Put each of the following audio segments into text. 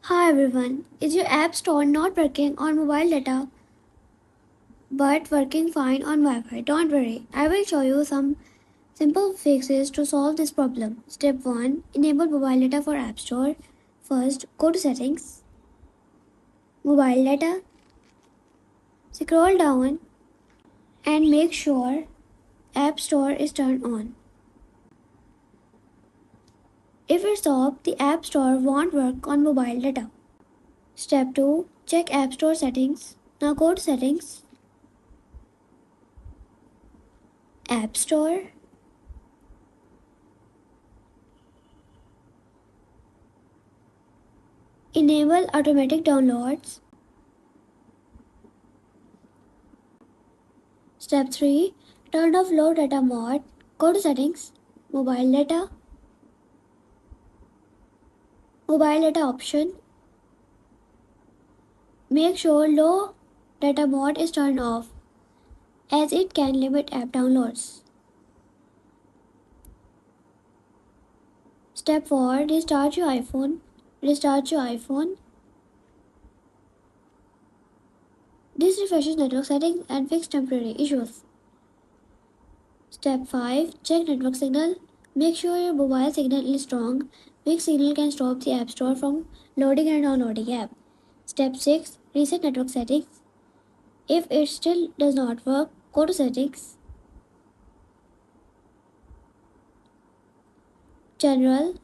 Hi everyone, is your app store not working on mobile data but working fine on Wi-Fi? Don't worry, I will show you some simple fixes to solve this problem. Step 1. Enable mobile data for App Store. First, go to Settings, Mobile Data, scroll down and make sure App Store is turned on. If it's off, the App Store won't work on mobile data. Step 2. Check App Store settings. Now go to Settings, App Store, enable automatic downloads. Step 3. Turn off low data mode. Go to Settings, Mobile Data, Mobile Data option. Make sure low data mode is turned off as it can limit app downloads. Step 4. Restart your iPhone. Restart your iPhone. This refreshes network settings and fixes temporary issues. Step 5. Check network signal. Make sure your mobile signal is strong. Weak signal can stop the App Store from loading and downloading app. Step 6. Reset network settings. If it still does not work, go to Settings, General,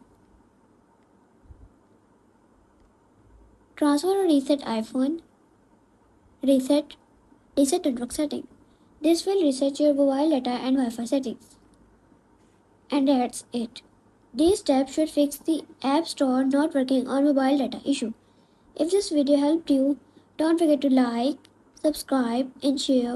Transfer or Reset iPhone, Reset Network Setting. This will reset your mobile data and Wi-Fi settings. And that's it. These steps should fix the App Store not working on mobile data issue. If this video helped you, don't forget to like, subscribe and share.